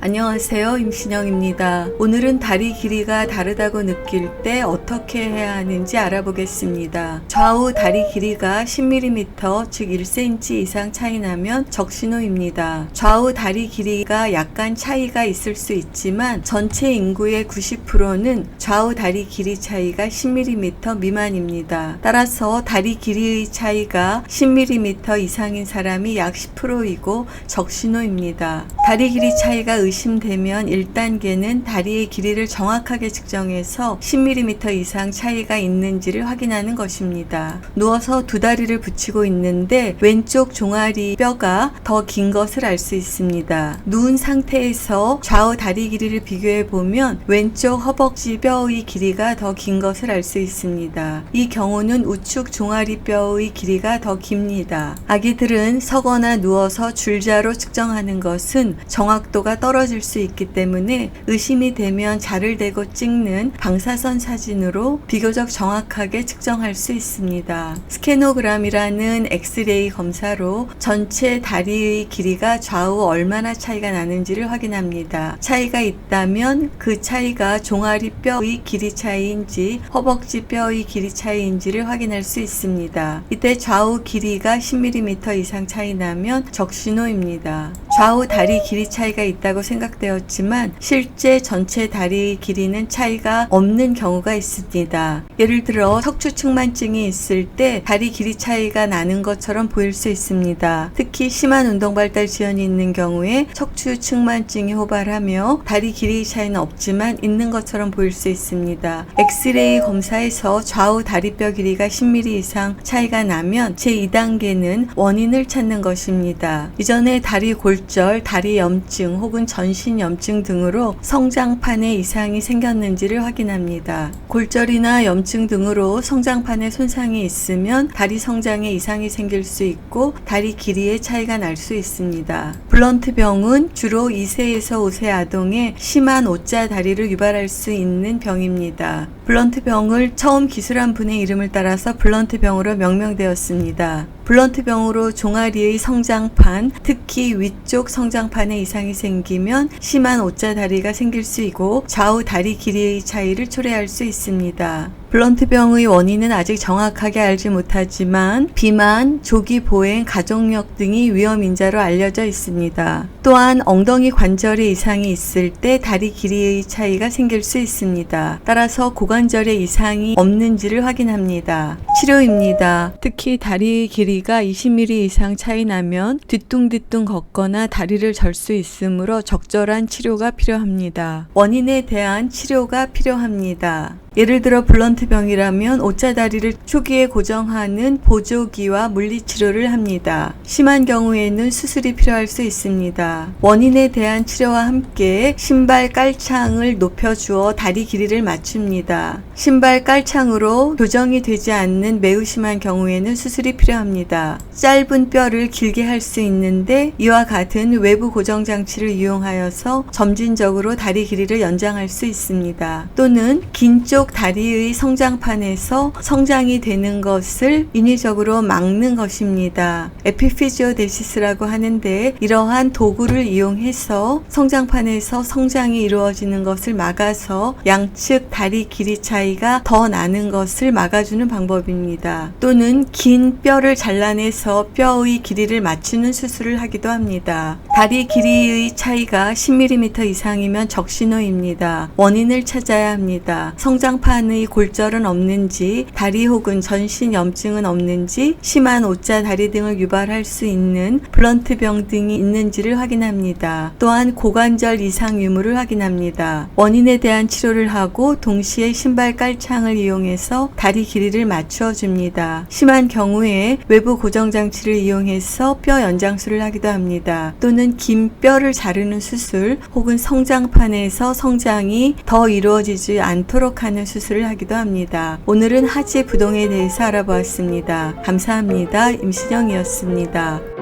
안녕하세요. 임신영입니다. 오늘은 다리 길이가 다르다고 느낄 때 어떻게 해야 하는지 알아보겠습니다. 좌우 다리 길이가 10mm, 즉 1cm 이상 차이 나면 적신호입니다. 좌우 다리 길이가 약간 차이가 있을 수 있지만 전체 인구의 90%는 좌우 다리 길이 차이가 10mm 미만입니다. 따라서 다리 길이의 차이가 10mm 이상인 사람이 약 10%이고 적신호입니다. 다리 길이 차이가 의심되면 1단계는 다리의 길이를 정확하게 측정해서 10mm 이상 차이가 있는지를 확인하는 것입니다. 누워서 두 다리를 붙이고 있는데 왼쪽 종아리 뼈가 더 긴 것을 알 수 있습니다. 누운 상태에서 좌우 다리 길이를 비교해 보면 왼쪽 허벅지 뼈의 길이가 더 긴 것을 알 수 있습니다. 이 경우는 우측 종아리 뼈의 길이가 더 깁니다. 아기들은 서거나 누워서 줄자로 측정하는 것은 정확도가 떨어질 수 있기 때문에 의심이 되면 자를 대고 찍는 방사선 사진으로 비교적 정확하게 측정할 수 있습니다. 스캐노그램이라는 엑스레이 검사로 전체 다리의 길이가 좌우 얼마나 차이가 나는지를 확인합니다. 차이가 있다면 그 차이가 종아리 뼈의 길이 차이인지 허벅지 뼈의 길이 차이인지를 확인할 수 있습니다. 이때 좌우 길이가 10mm 이상 차이 나면 적신호입니다. 좌우 다리 길이 차이가 있다고 생각되었지만 실제 전체 다리의 길이는 차이가 없는 경우가 있습니다. 예를 들어 척추측만증이 있을 때 다리 길이 차이가 나는 것처럼 보일 수 있습니다. 특히 심한 운동발달 지연이 있는 경우에 척추측만증이 호발하며 다리 길이 차이는 없지만 있는 것처럼 보일 수 있습니다. 엑스레이 검사에서 좌우 다리뼈 길이가 10mm 이상 차이가 나면 제2단계는 원인을 찾는 것입니다. 이전에 다리 골절, 다리 염증 혹은 전신 염증 등으로 성장판에 이상이 생겼는지를 확인합니다. 골절이나 염증 등으로 성장판에 손상이 있으면 다리 성장에 이상이 생길 수 있고 다리 길이의 차이가 날 수 있습니다. 블런트병은 주로 2세에서 5세 아동의 심한 O자 다리를 유발할 수 있는 병입니다. 블런트병을 처음 기술한 분의 이름을 따라서 블런트병으로 명명되었습니다. 블런트병으로 종아리의 성장판, 특히 위쪽 성장판에 이상이 생기면 심한 O자 다리가 생길 수 있고 좌우 다리 길이의 차이를 초래할 수 있습니다. 블런트병의 원인은 아직 정확하게 알지 못하지만 비만, 조기 보행, 가족력 등이 위험 인자로 알려져 있습니다. 또한 엉덩이 관절에 이상이 있을 때 다리 길이의 차이가 생길 수 있습니다. 따라서 고관절에 이상이 없는지를 확인합니다. 치료입니다. 특히 다리 길이가 20mm 이상 차이 나면 뒤뚱뒤뚱 걷거나 다리를 절 수 있으므로 적절한 치료가 필요합니다. 원인에 대한 치료가 필요합니다. 예를 들어 블런트병이라면 O자 다리를 초기에 고정하는 보조기와 물리치료를 합니다. 심한 경우에는 수술이 필요할 수 있습니다. 원인에 대한 치료와 함께 신발 깔창을 높여주어 다리 길이를 맞춥니다. 신발 깔창으로 교정이 되지 않는 매우 심한 경우에는 수술이 필요합니다. 짧은 뼈를 길게 할 수 있는데 이와 같은 외부 고정 장치를 이용하여서 점진적으로 다리 길이를 연장할 수 있습니다. 또는 긴 쪽 다리의 성장판에서 성장이 되는 것을 인위적으로 막는 것입니다. 에피피지오데시스라고 하는데 이러한 도구를 이용해서 성장판에서 성장이 이루어지는 것을 막아서 양측 다리 길이 차이가 더 나는 것을 막아주는 방법입니다. 또는 긴 뼈를 잘라내서 뼈의 길이를 맞추는 수술을 하기도 합니다. 다리 길이의 차이가 10mm 이상이면 적신호입니다. 원인을 찾아야 합니다. 성장판의 골절은 없는지, 다리 혹은 전신 염증은 없는지, 심한 O자 다리 등을 유발할 수 있는 블런트병 등이 있는지를 확인합니다. 또한 고관절 이상 유무를 확인합니다. 원인에 대한 치료를 하고 동시에 신발 깔창을 이용해서 다리 길이를 맞추어 줍니다. 심한 경우에 외부 고정 장치를 이용해서 뼈 연장술을 하기도 합니다. 또는 긴 뼈를 자르는 수술 혹은 성장판에서 성장이 더 이루어지지 않도록 하는 수술을 하기도 합니다. 오늘은 하지 부동에 대해서 알아보았습니다. 감사합니다. 임신영이었습니다.